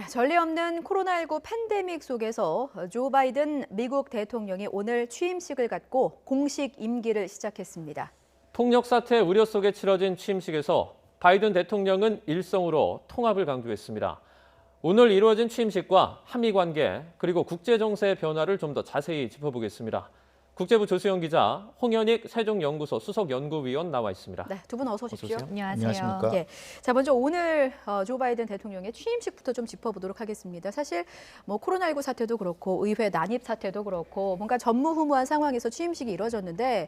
전례 없는 코로나19 팬데믹 속에서 조 바이든 미국 대통령이 오늘 취임식을 갖고 공식 임기를 시작했습니다. 통역 사태 우려 속에 치러진 취임식에서 바이든 대통령은 일성으로 통합을 강조했습니다. 오늘 이루어진 취임식과 한미 관계 그리고 국제 정세의 변화를 좀 더 자세히 짚어보겠습니다. 국제부 조수영 기자, 홍현익 세종연구소 수석연구위원 나와 있습니다. 네, 두 분 어서 오십시오. 안녕하십니까. 예, 자, 먼저 오늘 조 바이든 대통령의 취임식부터 좀 짚어보도록 하겠습니다. 사실 뭐 코로나19 사태도 그렇고 의회 난입 사태도 그렇고 뭔가 전무후무한 상황에서 취임식이 이뤄졌는데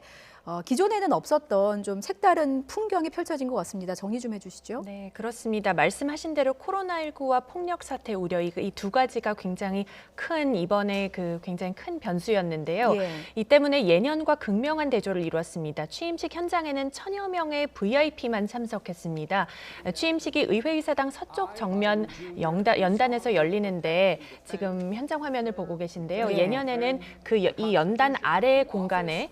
기존에는 없었던 좀 색다른 풍경이 펼쳐진 것 같습니다. 정리 좀 해주시죠. 네, 그렇습니다. 말씀하신 대로 코로나19와 폭력 사태 우려 이 두 가지가 굉장히 이번에 굉장히 큰 변수였는데요. 예. 이 때문에 예년과 극명한 대조를 이루었습니다. 취임식 현장에는 1000여 명의 VIP만 참석했습니다. 취임식이 의회의사당 서쪽 정면 연단에서 열리는데 지금 현장 화면을 보고 계신데요. 예. 예년에는 이 연단 아래 공간을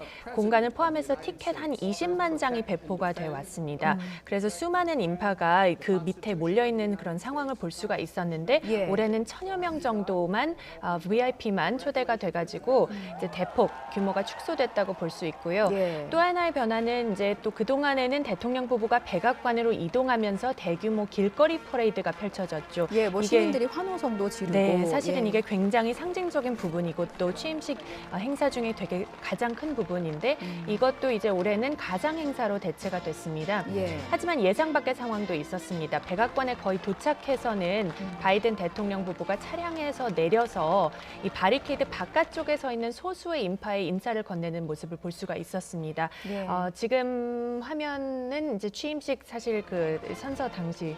포함해서 티켓 한 20만 장이 배포가 되어 왔습니다. 그래서 수많은 인파가 그 밑에 몰려 있는 그런 상황을 볼 수가 있었는데 예. 올해는 1000여 명 정도만 VIP만 초대가 돼가지고 이제 대폭 규모가 축소됐다고 볼 수 있고요. 예. 또 하나의 변화는 이제 또 그동안에는 대통령 부부가 백악관으로 이동하면서 대규모 길거리 퍼레이드가 펼쳐졌죠. 예, 뭐 이게- 시민들이 환호성도 지르고. 네, 사실은 예. 이게 굉장히 상징적인 부분이고 또 취임식 행사 중에 되게 가장 큰 부분인데 이것도 이제 올해는 가장 행사로 대체가 됐습니다. 예. 하지만 예상 밖의 상황도 있었습니다. 백악관에 거의 도착해서는 바이든 대통령 부부가 차량에서 내려서 이 바리케이드 바깥쪽에 서 있는 소수의 인파에 인사를 건네는 모습을 볼 수가 있었습니다. 예. 지금 화면은 이제 취임식 사실 그 선서 당시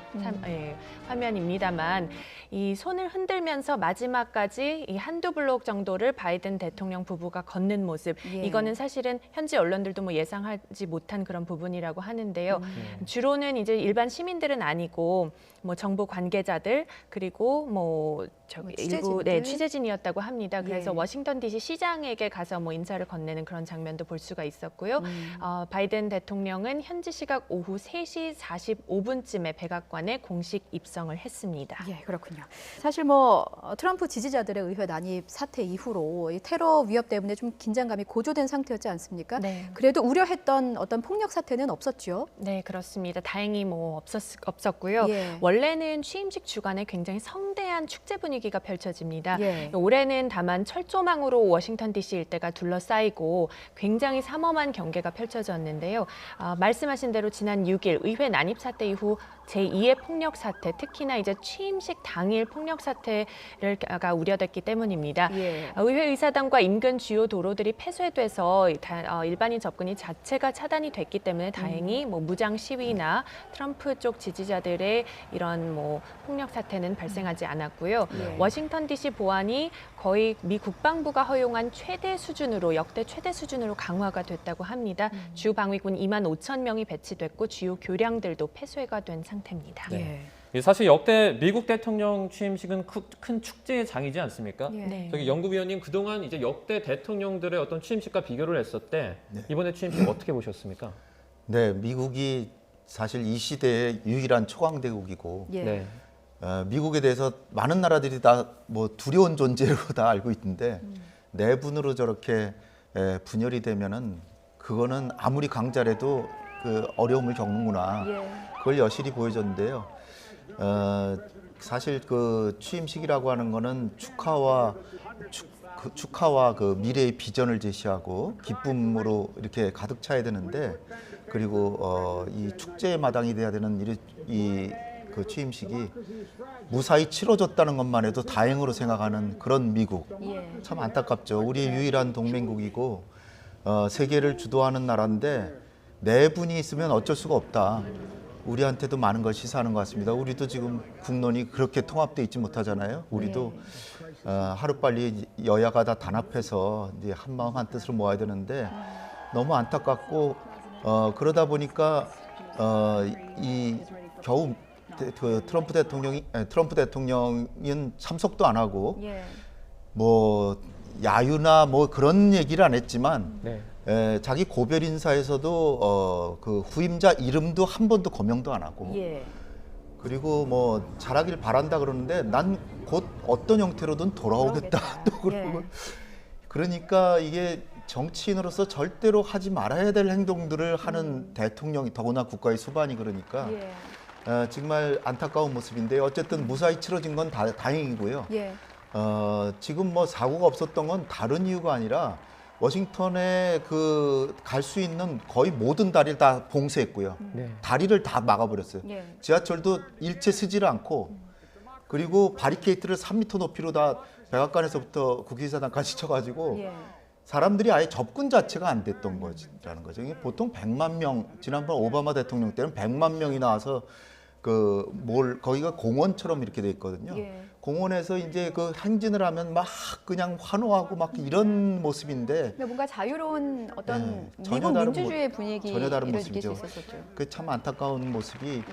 화면입니다만 이 손을 흔들면서 마지막까지 이 한두 블록 정도를 바이든 대통령 부부가 걷는 모습 예. 이거는 사실은 현지 언론들도 뭐 예상하지 못한 그런 부분이라고 하는데요. 주로는 이제 일반 시민들은 아니고 뭐 정부 관계자들 그리고 뭐 일부 취재진들. 취재진이었다고 합니다. 그래서 예. 워싱턴 DC 시장에게 가서 뭐 인사를 건네는 그런 장면도 볼 수가 있었고요. 바이든 대통령은 현지 시각 오후 3시 45분쯤에 백악관에 공식 입성을 했습니다. 예, 그렇군요. 사실 뭐 트럼프 지지자들의 의회 난입 사태 이후로 이 테러 위협 때문에 좀 긴장감이 고조된 상태였지 않습니까? 네. 그래도 우려했던 어떤 폭력 사태는 없었죠. 네, 그렇습니다. 다행히 뭐 없었고요. 예. 원래는 취임식 주간에 굉장히 성대한 축제 분위기가 펼쳐집니다. 예. 올해는 다만 철조망으로 워싱턴 DC 일대가 둘러싸이고 굉장히 삼엄한 경계가 펼쳐졌는데요. 말씀하신 대로 지난 6일 의회 난입 사태 이후 제2의 폭력 사태, 특히나 이제 취임식 당일 폭력 사태가 우려됐기 때문입니다. 예. 의회 의사당과 인근 주요 도로들이 폐쇄돼서 일반인 접근이 자체가 차단이 됐기 때문에 다행히 뭐 무장 시위나 트럼프 쪽 지지자들의 이런 뭐 폭력 사태는 발생하지 않았고요. 예. 워싱턴 DC 보안이 거의 미 국방부가 허용한 역대 최대 수준으로 강화가 됐다고 합니다. 주 방위군 2만 5천 명이 배치됐고 주요 교량들도 폐쇄가 된 상태입니다. 예. 사실 역대 미국 대통령 취임식은 큰 축제의 장이지 않습니까? 예. 네. 저기 연구위원님 그동안 이제 역대 대통령들의 어떤 취임식과 비교를 했을 때 이번에 취임식 어떻게 보셨습니까? 네, 미국이 사실 이 시대의 유일한 초강대국이고 예. 네. 미국에 대해서 많은 나라들이 다 뭐 두려운 존재로 다 알고 있는데 내분으로 저렇게 분열이 되면은 그거는 아무리 강자라도 그 어려움을 겪는구나. 예. 그걸 여실히 보여줬는데요. 사실 그 취임식이라고 하는 거는 축하와 그 미래의 비전을 제시하고 기쁨으로 이렇게 가득 차야 되는데 그리고 이 축제의 마당이 돼야 되는 그 취임식이 무사히 치러졌다는 것만 해도 다행으로 생각하는 그런 미국. 예. 참 안타깝죠. 우리의 유일한 동맹국이고 세계를 주도하는 나라인데 내분이 있으면 어쩔 수가 없다. 우리한테도 많은 걸 시사하는 것 같습니다. 우리도 지금 국론이 그렇게 통합돼 있지 못하잖아요. 우리도 하루빨리 여야가 다 단합해서 이제 한 마음 한 뜻으로 모아야 되는데 너무 안타깝고 그러다 보니까 이 겨우 그 트럼프 대통령은 참석도 안 하고 예. 뭐 야유나 뭐 그런 얘기를 안 했지만 네. 자기 고별 인사에서도 그 후임자 이름도 한 번도 거명도 안 하고 예. 그리고 뭐 잘하길 바란다 그러는데 난 곧 어떤 형태로든 돌아오겠다 또 그러고. 예. 그러니까 이게 정치인으로서 절대로 하지 말아야 될 행동들을 하는 대통령이, 더구나 국가의 수반이 그러니까 예. 정말 안타까운 모습인데, 어쨌든 무사히 치러진 건 다행이고요. 예. 지금 뭐 사고가 없었던 건 다른 이유가 아니라 워싱턴에 그 갈 수 있는 거의 모든 다리를 다 봉쇄했고요. 네. 다리를 다 막아버렸어요. 예. 지하철도 일체 쓰지를 않고, 그리고 바리케이트를 3m 높이로 다 백악관에서부터 국회의사당까지 쳐가지고 예. 사람들이 아예 접근 자체가 안 됐던 거라는 거죠. 이게 보통 100만 명, 지난번 오바마 대통령 때는 100만 명이 나와서 거기가 공원처럼 이렇게 돼 있거든요. 예. 공원에서 이제 그 행진을 하면 막 그냥 환호하고 막 이런 모습인데, 근데 뭔가 자유로운 어떤 네, 전혀 미국 다른 민주주의의 분위기를 전혀 다른 느낄 수 모습이죠. 있었었죠. 그 참 안타까운 모습이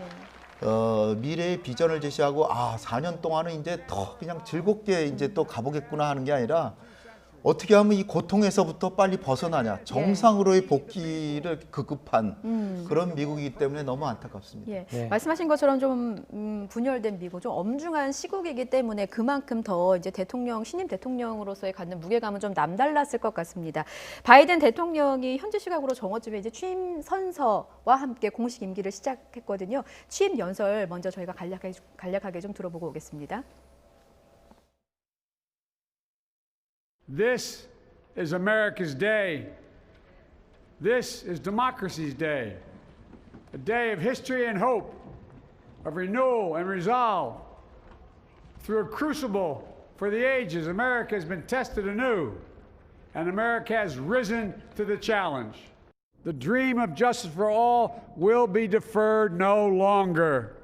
예. 미래의 비전을 제시하고 4년 동안은 이제 더 그냥 즐겁게 이제 또 가보겠구나 하는 게 아니라, 어떻게 하면 이 고통에서부터 빨리 벗어나냐, 정상으로의 복귀를 급급한 그런 미국이기 때문에 너무 안타깝습니다. 예. 네. 말씀하신 것처럼 좀 분열된 미국, 좀 엄중한 시국이기 때문에 그만큼 더 이제 신임 대통령으로서의 갖는 무게감은 좀 남달랐을 것 같습니다. 바이든 대통령이 현지 시각으로 정오쯤에 이제 취임 선서와 함께 공식 임기를 시작했거든요. 취임 연설 먼저 저희가 간략하게 좀 들어보고 오겠습니다. This is America's day. This is democracy's day. A day of history and hope, of renewal and resolve. Through a crucible for the ages, America has been tested anew, and America has risen to the challenge. The dream of justice for all will be deferred no longer.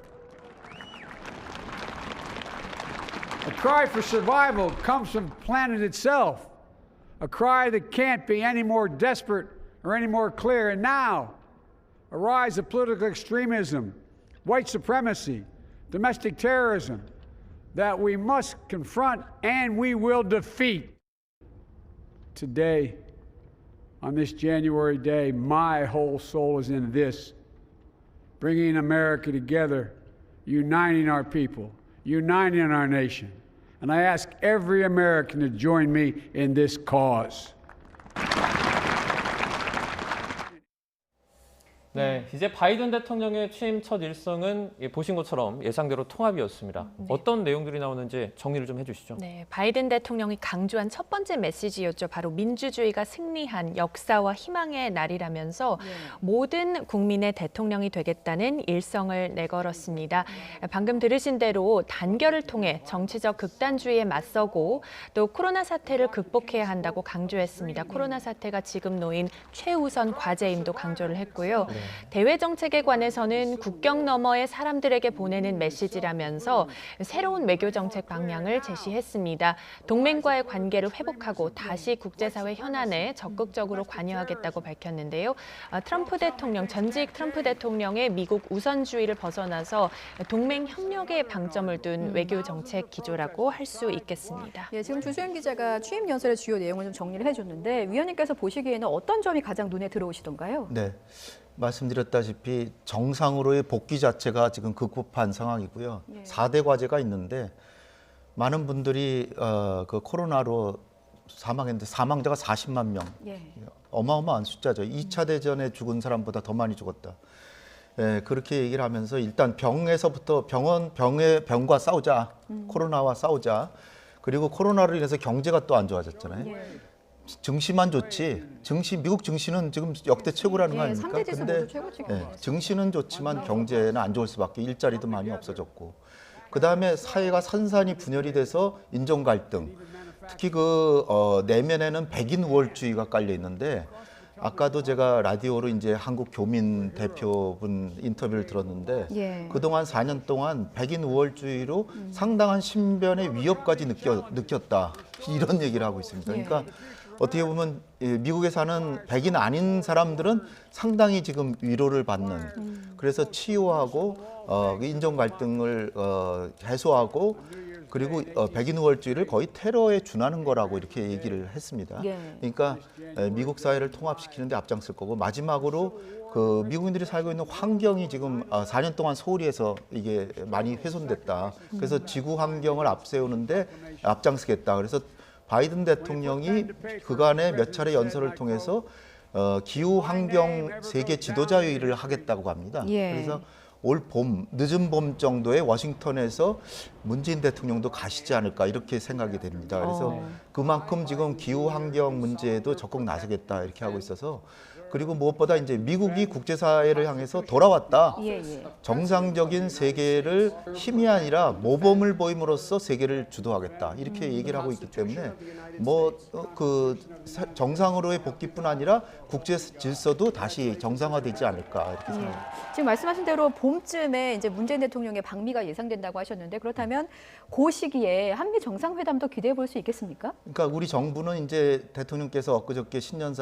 A cry for survival comes from the planet itself, a cry that can't be any more desperate or any more clear. And now, a rise of political extremism, white supremacy, domestic terrorism that we must confront and we will defeat. Today, on this January day, my whole soul is in this, bringing America together, uniting our people, uniting our nation. And I ask every American to join me in this cause. 네, 이제 바이든 대통령의 취임 첫 일성은 보신 것처럼 예상대로 통합이었습니다. 어떤 내용들이 나오는지 정리를 좀 해주시죠. 네, 바이든 대통령이 강조한 첫 번째 메시지였죠. 바로 민주주의가 승리한 역사와 희망의 날이라면서 모든 국민의 대통령이 되겠다는 일성을 내걸었습니다. 방금 들으신 대로 단결을 통해 정치적 극단주의에 맞서고 또 코로나 사태를 극복해야 한다고 강조했습니다. 코로나 사태가 지금 놓인 최우선 과제임도 강조를 했고요. 대외 정책에 관해서는 국경 너머의 사람들에게 보내는 메시지라면서 새로운 외교 정책 방향을 제시했습니다. 동맹과의 관계를 회복하고 다시 국제사회 현안에 적극적으로 관여하겠다고 밝혔는데요. 전직 트럼프 대통령의 미국 우선주의를 벗어나서 동맹 협력에 방점을 둔 외교 정책 기조라고 할 수 있겠습니다. 예, 지금 주수영 기자가 취임 연설의 주요 내용을 좀 정리를 해줬는데 위원님께서 보시기에는 어떤 점이 가장 눈에 들어오시던가요? 네, 말씀드렸다시피 정상으로의 복귀 자체가 지금 급급한 상황이고요. 4대 과제가 있는데 많은 분들이 그 코로나로 사망했는데 사망자가 40만 명. 예. 어마어마한 숫자죠. 2차 대전에 죽은 사람보다 더 많이 죽었다. 예, 그렇게 얘기를 하면서 일단 병에서부터 병과 싸우자. 코로나와 싸우자. 그리고 코로나로 인해서 경제가 또 안 좋아졌잖아요. 증시만 좋지. 미국 증시는 지금 역대 최고라는 거 아닙니까? 3대 지수 모두 최고치가 증시는 좋지만 경제는 안 좋을 수밖에. 일자리도 많이 없어졌고. 그다음에 사회가 산산이 분열이 돼서 인종 갈등. 특히 내면에는 백인 우월주의가 깔려 있는데 아까도 제가 라디오로 이제 한국 교민 대표분 인터뷰를 들었는데 그동안 4년 동안 백인 우월주의로 상당한 신변의 위협까지 느꼈다. 이런 얘기를 하고 있습니다. 그러니까 어떻게 보면 미국에 사는 백인 아닌 사람들은 상당히 지금 위로를 받는, 그래서 치유하고 인종 갈등을 해소하고, 그리고 백인 우월주의를 거의 테러에 준하는 거라고 이렇게 얘기를 했습니다. 예. 그러니까 미국 사회를 통합시키는 데 앞장설 거고, 마지막으로 그 미국인들이 살고 있는 환경이 지금 4년 동안 소홀히해서 이게 많이 훼손됐다. 그래서 지구 환경을 앞세우는데 앞장서겠다. 그래서 바이든 대통령이 그간의 몇 차례 연설을 통해서 기후 환경 세계 지도자회의를 하겠다고 합니다. 예. 그래서 올 봄, 늦은 봄 정도에 워싱턴에서 문재인 대통령도 가시지 않을까 이렇게 생각이 됩니다. 그래서 그만큼 지금 기후 환경 문제에도 적극 나서겠다 이렇게 하고 있어서, 그리고 무엇보다 이제 미국이 국제사회를 향해서 돌아왔다. 예, 예. 정상적인 세계를 힘이 아니라 모범을 보임으로써 세계를 주도하겠다 이렇게 얘기를 하고 있기 때문에 뭐 그 정상으로의 복귀뿐 아니라 국제 질서도 다시 정상화되지 않을까 이렇게 예. 생각합니다. 지금 말씀하신 대로 봄쯤에 이제 문재인 대통령의 방미가 예상된다고 하셨는데, 그렇다면 그 시기에 한미 정상회담도 기대해 볼 수 있겠습니까? 그러니까 우리 정부는 이제 대통령께서 엊그저께 신년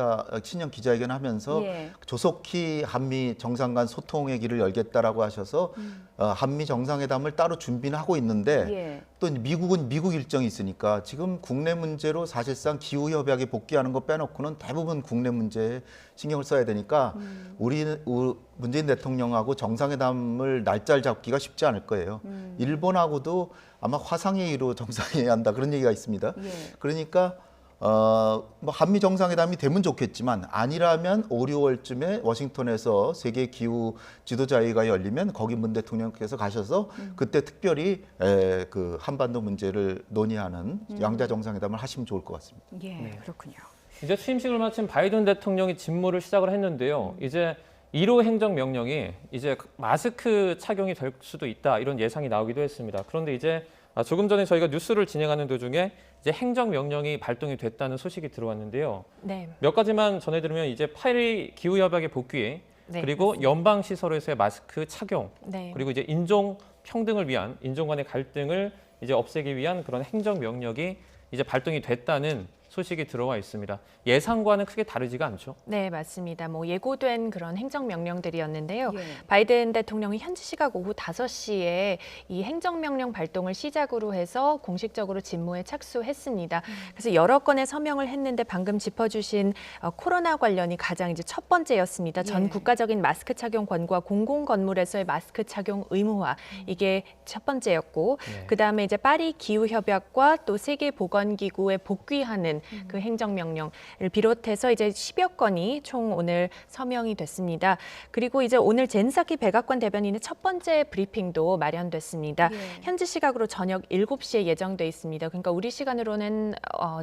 기자회견하면서 예. 조속히 한미 정상 간 소통의 길을 열겠다라고 하셔서 한미 정상회담을 따로 준비는 하고 있는데 예. 또 미국은 미국 일정이 있으니까 지금 국내 문제로 사실상 기후 협약에 복귀하는 거 빼놓고는 대부분 국내 문제에 신경을 써야 되니까 문재인 대통령하고 정상회담을 날짜를 잡기가 쉽지 않을 거예요. 일본하고도 아마 화상회의로 정상회의 한다 그런 얘기가 있습니다. 예. 그러니까 뭐 한미 정상회담이 되면 좋겠지만 아니라면 5, 6월쯤에 워싱턴에서 세계 기후 지도자회의가 열리면 거기 문 대통령께서 가셔서 그때 특별히 그 한반도 문제를 논의하는 양자 정상회담을 하시면 좋을 것 같습니다. 예, 그렇군요. 이제 취임식을 마친 바이든 대통령이 직무를 시작을 했는데요. 이제 1호 행정명령이 이제 마스크 착용이 될 수도 있다 이런 예상이 나오기도 했습니다. 그런데 이제 조금 전에 저희가 뉴스를 진행하는 도중에 이제 행정명령이 발동이 됐다는 소식이 들어왔는데요. 네. 몇 가지만 전해드리면 이제 파리 기후협약의 복귀, 네, 그리고 연방시설에서의 마스크 착용, 네. 그리고 이제 인종 평등을 위한, 인종 간의 갈등을 이제 없애기 위한 그런 행정명령이 이제 발동이 됐다는 소식이 들어와 있습니다. 예상과는 크게 다르지가 않죠. 네, 맞습니다. 뭐 예고된 그런 행정명령들이었는데요. 예. 바이든 대통령이 현지 시각 오후 5시에 이 행정명령 발동을 시작으로 해서 공식적으로 직무에 착수했습니다. 그래서 여러 건의 서명을 했는데 방금 짚어주신 코로나 관련이 가장 이제 첫 번째였습니다. 전 예. 국가적인 마스크 착용 권고와 공공 건물에서의 마스크 착용 의무화, 이게 첫 번째였고, 네. 그 다음에 이제 파리 기후 협약과 또 세계 보건기구에 복귀하는 그 행정명령을 비롯해서 이제 10여 건이 총 오늘 서명이 됐습니다. 그리고 이제 오늘 젠사키 백악관 대변인의 첫 번째 브리핑도 마련됐습니다. 예. 현지 시각으로 저녁 7시에 예정돼 있습니다. 그러니까 우리 시간으로는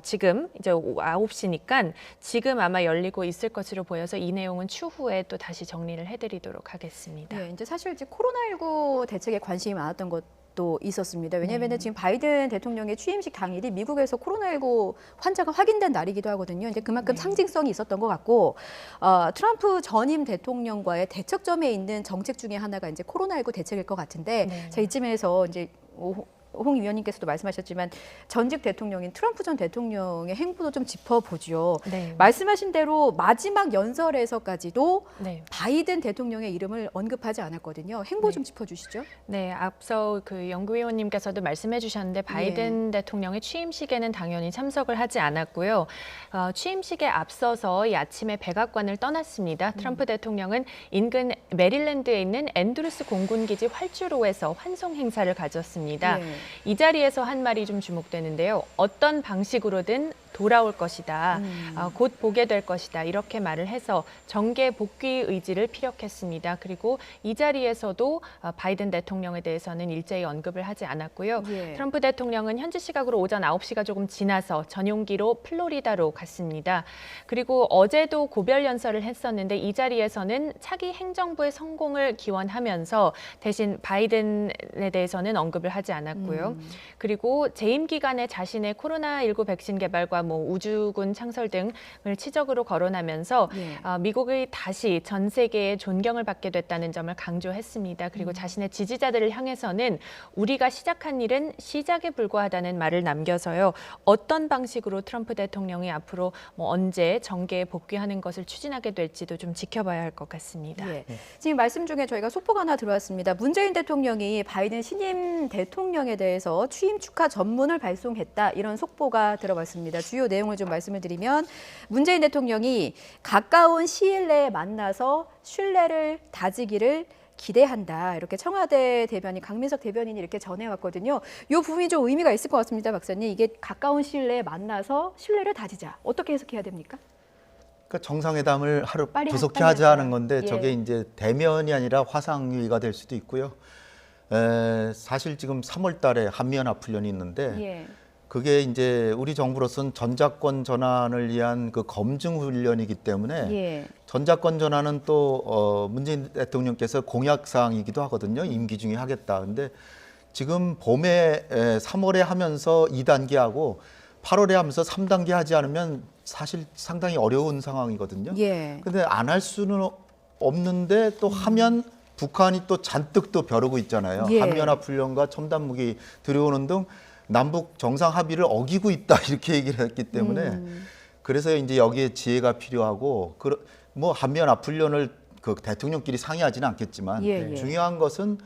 지금 이제 9시니까 지금 아마 열리고 있을 것으로 보여서 이 내용은 추후에 또 다시 정리를 해드리도록 하겠습니다. 네, 이제 사실 이제 코로나19 대책에 관심이 많았던 것도 있었습니다. 왜냐하면 지금 바이든 대통령의 취임식 당일이 미국에서 코로나19 환자가 확인된 날이기도 하거든요. 이제 그만큼 상징성이 있었던 것 같고, 트럼프 전임 대통령과의 대척점에 있는 정책 중에 하나가 이제 코로나19 대책일 것 같은데, 네. 자, 이쯤에서 이제 홍 위원님께서도 말씀하셨지만 전직 대통령인 트럼프 전 대통령의 행보도 좀 짚어보죠. 네. 말씀하신 대로 마지막 연설에서까지도 네. 바이든 대통령의 이름을 언급하지 않았거든요. 행보 좀 짚어주시죠. 네, 앞서 그 연구위원님께서도 말씀해 주셨는데 바이든 대통령의 취임식에는 당연히 참석을 하지 않았고요. 취임식에 앞서서 이 아침에 백악관을 떠났습니다. 트럼프 대통령은 인근 메릴랜드에 있는 앤드루스 공군기지 활주로에서 환송 행사를 가졌습니다. 예. 이 자리에서 한 말이 좀 주목되는데요. 어떤 방식으로든 돌아올 것이다. 곧 보게 될 것이다. 이렇게 말을 해서 정계 복귀 의지를 피력했습니다. 그리고 이 자리에서도 바이든 대통령에 대해서는 일제히 언급을 하지 않았고요. 예. 트럼프 대통령은 현지 시각으로 오전 9시가 조금 지나서 전용기로 플로리다로 갔습니다. 그리고 어제도 고별 연설을 했었는데 이 자리에서는 차기 행정부의 성공을 기원하면서 대신 바이든에 대해서는 언급을 하지 않았고요. 그리고 재임 기간에 자신의 코로나19 백신 개발과 뭐 우주군 창설 등을 치적으로 거론하면서 예. 미국이 다시 전 세계의 존경을 받게 됐다는 점을 강조했습니다. 그리고 자신의 지지자들을 향해서는 우리가 시작한 일은 시작에 불과하다는 말을 남겨서요. 어떤 방식으로 트럼프 대통령이 앞으로 뭐 언제 정계에 복귀하는 것을 추진하게 될지도 좀 지켜봐야 할 것 같습니다. 예. 지금 말씀 중에 저희가 속보가 하나 들어왔습니다. 문재인 대통령이 바이든 신임 대통령에 대해서 취임 축하 전문을 발송했다. 이런 속보가 들어왔습니다. 주요 내용을 좀 말씀을 드리면 문재인 대통령이 가까운 시일 내에 만나서 신뢰를 다지기를 기대한다. 이렇게 청와대 대변인 강민석 대변인이 이렇게 전해왔거든요. 이 부분이 좀 의미가 있을 것 같습니다, 박사님. 이게 가까운 시일 내에 만나서 신뢰를 다지자. 어떻게 해석해야 됩니까? 그러니까 정상회담을 하루 빨리 부속히 빨리 하자 하는 하자. 건데 예. 저게 이제 대면이 아니라 화상회의가 될 수도 있고요. 사실 지금 3월 달에 한미연합훈련이 있는데 예. 그게 이제 우리 정부로서는 전자권 전환을 위한 그 검증 훈련이기 때문에 예. 전자권 전환은 또 문재인 대통령께서 공약 사항이기도 하거든요. 임기 중에 하겠다. 근데 지금 봄에 3월에 하면서 2단계 하고 8월에 하면서 3단계 하지 않으면 사실 상당히 어려운 상황이거든요. 예. 근데 안 할 수는 없는데 또 하면 북한이 또 잔뜩 또 벼르고 있잖아요. 예. 한미연합훈련과 첨단 무기 들여오는 등 남북 정상 합의를 어기고 있다 이렇게 얘기를 했기 때문에 그래서 이제 여기에 지혜가 필요하고 뭐 한미연합훈련을 그 대통령끼리 상의하지는 않겠지만 예, 예. 중요한 것은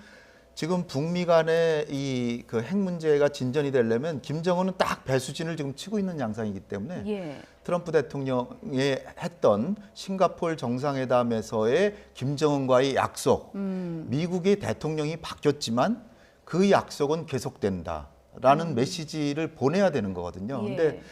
지금 북미 간의 이 그 핵 문제가 진전이 되려면 김정은은 딱 배수진을 지금 치고 있는 양상이기 때문에 예. 트럼프 대통령이 했던 싱가포르 정상회담에서의 김정은과의 약속, 미국의 대통령이 바뀌었지만 그 약속은 계속된다라는 메시지를 보내야 되는 거거든요. 예. 근데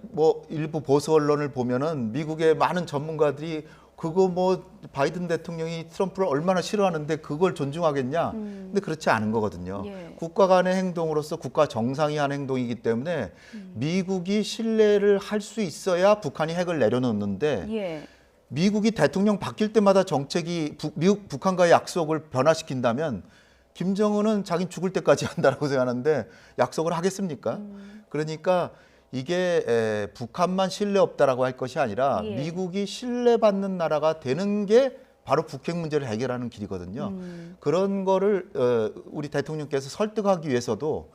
뭐 일부 보수 언론을 보면은 미국의 많은 전문가들이 그거 뭐 바이든 대통령이 트럼프를 얼마나 싫어하는데 그걸 존중하겠냐? 근데 그렇지 않은 거거든요. 예. 국가 간의 행동으로서 국가 정상이 한 행동이기 때문에 미국이 신뢰를 할 수 있어야 북한이 핵을 내려놓는데 예. 미국이 대통령 바뀔 때마다 정책이 북한과의 약속을 변화시킨다면 김정은은 자기는 죽을 때까지 한다라고 생각하는데 약속을 하겠습니까? 그러니까 이게 북한만 신뢰 없다라고 할 것이 아니라 예. 미국이 신뢰받는 나라가 되는 게 바로 북핵 문제를 해결하는 길이거든요. 그런 거를 우리 대통령께서 설득하기 위해서도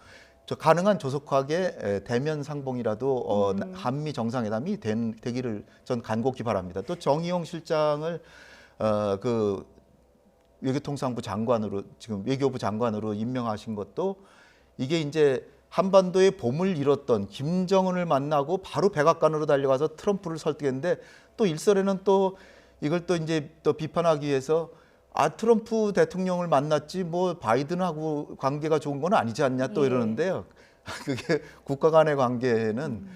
가능한 조속하게 대면 상봉이라도 한미 정상회담이 되기를 전 간곡히 바랍니다. 또 정의용 실장을 그 외교통상부 장관으로 지금 외교부 장관으로 임명하신 것도 이게 이제 한반도의 봄을 잃었던 김정은을 만나고 바로 백악관으로 달려가서 트럼프를 설득했는데 또 일설에는 또 이걸 또 이제 또 비판하기 위해서 트럼프 대통령을 만났지 뭐 바이든하고 관계가 좋은 건 아니지 않냐 또 예. 이러는데요. 그게 국가 간의 관계는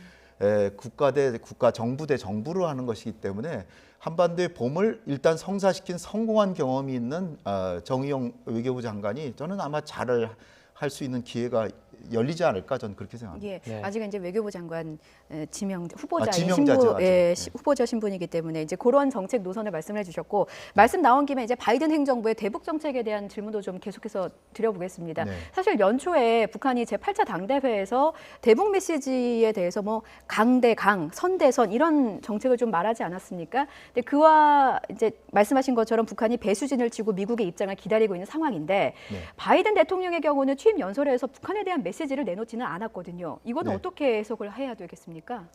국가 대 국가, 정부 대 정부로 하는 것이기 때문에 한반도의 봄을 일단 성사시킨 성공한 경험이 있는 정의용 외교부 장관이 저는 아마 잘을 할 수 있는 기회가 열리지 않을까 저는 그렇게 생각합니다. 예, 네. 아직은 이제 외교부 장관 지명 후보자의 지명자죠, 신분, 아직. 예, 네. 후보자 신분이기 때문에 이제 그런 정책 노선을 말씀해 주셨고 말씀 나온 김에 이제 바이든 행정부의 대북 정책에 대한 질문도 좀 계속해서 드려보겠습니다. 네. 사실 연초에 북한이 제8차 당대회에서 대북 메시지에 대해서 뭐 강대강, 선대선 이런 정책을 좀 말하지 않았습니까? 근데 그와 이제 말씀하신 것처럼 북한이 배수진을 치고 미국의 입장을 기다리고 있는 상황인데 네. 바이든 대통령의 경우는 취임 연설에서 북한에 대한 메시지를 내놓지는 않았거든요. 이거는 네. 어떻게 해석을 해야 되겠습니까?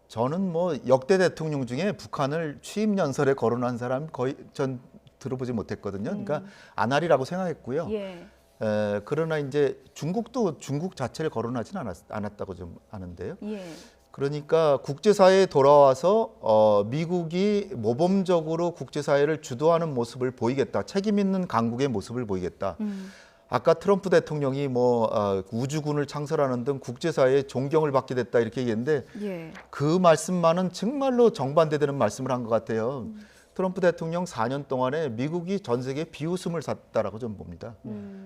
저는 뭐 역대 대통령 중에 북한을 취임 연설에 거론한 사람 거의 전 들어보지 못했거든요. 그러니까 안하리라고 생각했고요. 예. 그러나 이제 중국도 중국 자체를 거론하지는 않았다고 좀 아는데요. 예. 그러니까 국제사회에 돌아와서 미국이 모범적으로 국제사회를 주도하는 모습을 보이겠다. 책임 있는 강국의 모습을 보이겠다. 아까 트럼프 대통령이 뭐 우주군을 창설하는 등 국제사회에 존경을 받게 됐다 이렇게 얘기했는데 예. 그 말씀만은 정말로 정반대되는 말씀을 한 것 같아요. 트럼프 대통령 4년 동안에 미국이 전 세계에 비웃음을 샀다라고 좀 봅니다.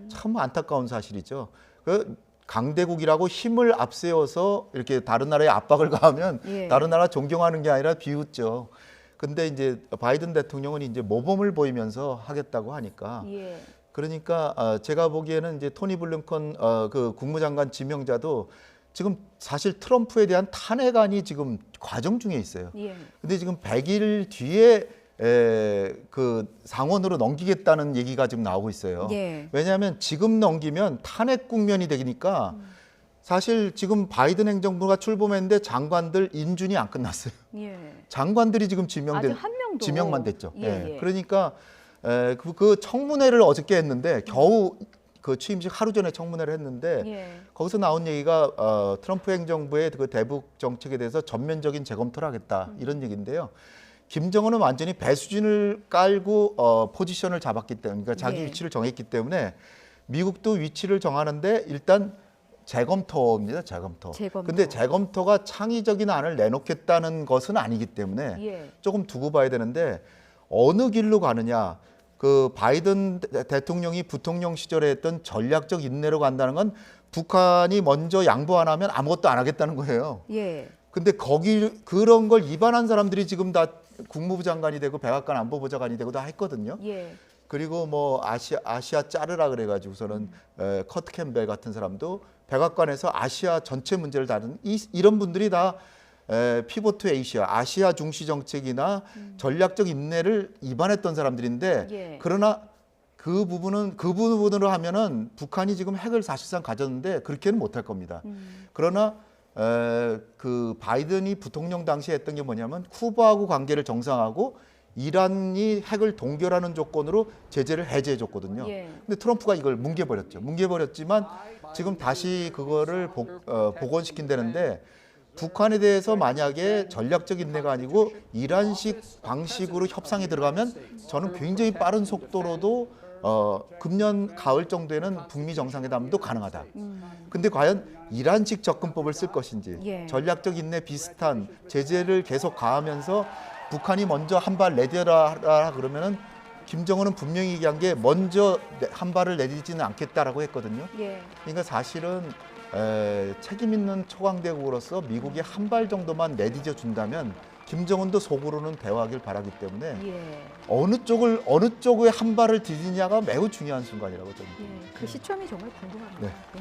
참 안타까운 사실이죠. 그 강대국이라고 힘을 앞세워서 이렇게 다른 나라에 압박을 가하면 예. 다른 나라 존경하는 게 아니라 비웃죠. 근데 이제 바이든 대통령은 이제 모범을 보이면서 하겠다고 하니까 예. 그러니까 제가 보기에는 이제 토니 블링컨 그 국무장관 지명자도 지금 사실 트럼프에 대한 탄핵안이 지금 과정 중에 있어요. 예. 근데 지금 100일 뒤에 그 상원으로 넘기겠다는 얘기가 지금 나오고 있어요. 예. 왜냐하면 지금 넘기면 탄핵 국면이 되니까 사실 지금 바이든 행정부가 출범했는데 장관들 인준이 안 끝났어요. 예. 장관들이 지금 아직 한 명도 지명만 됐죠. 예, 예. 그러니까 그 청문회를 어저께 했는데 겨우 그 취임식 하루 전에 청문회를 했는데 예. 거기서 나온 얘기가 트럼프 행정부의 그 대북 정책에 대해서 전면적인 재검토를 하겠다 이런 얘기인데요. 김정은은 완전히 배수진을 깔고 포지션을 잡았기 때문에 그러니까 자기 예. 위치를 정했기 때문에 미국도 위치를 정하는데 일단 재검토입니다. 재검토. 근데 재검토가 창의적인 안을 내놓겠다는 것은 아니기 때문에 예. 조금 두고 봐야 되는데 어느 길로 가느냐. 그 바이든 대통령이 부통령 시절에 했던 전략적 인내로 간다는 건 북한이 먼저 양보 안 하면 아무것도 안 하겠다는 거예요. 예. 근데 그런 걸 위반한 사람들이 지금 다 국무부 장관이 되고 백악관 안보보좌관이 되고 다 했거든요. 예. 그리고 뭐 아시아 짜르라 그래가지고서는 커트 캠벨 같은 사람도 백악관에서 아시아 전체 문제를 다루는 이런 분들이 다 피보트 아시아 중시 정책이나 전략적 인내를 위반했던 사람들인데 예. 그러나 그 부분으로 하면은 북한이 지금 핵을 사실상 가졌는데 그렇게는 못할 겁니다. 그러나 그 바이든이 부통령 당시에 했던 게 뭐냐면 쿠바하고 관계를 정상화하고 이란이 핵을 동결하는 조건으로 제재를 해제해 줬거든요. 예. 근데 트럼프가 이걸 뭉개버렸죠. 뭉개버렸지만 지금 다시 그거를 복원시킨다는데 북한에 대해서 만약에 전략적 인내가 아니고 이란식 방식으로 협상에 들어가면 저는 굉장히 빠른 속도로도 금년 가을 정도에는 북미 정상회담도 가능하다. 근데 과연 이란식 접근법을 쓸 것인지 예. 전략적 인내 비슷한 제재를 계속 가하면서 북한이 먼저 한 발 내려라 그러면은 김정은은 분명히 얘기한 게 먼저 한 발을 내딛지는 않겠다라고 했거든요. 예. 그러니까 사실은 책임 있는 초강대국으로서 미국이 한 발 정도만 내딛어 준다면 김정은도 속으로는 대화하길 바라기 때문에 예. 어느 쪽에 한 발을 디디냐가 매우 중요한 순간이라고 저는. 예. 그 시점이 정말 궁금합니다. 네. 예.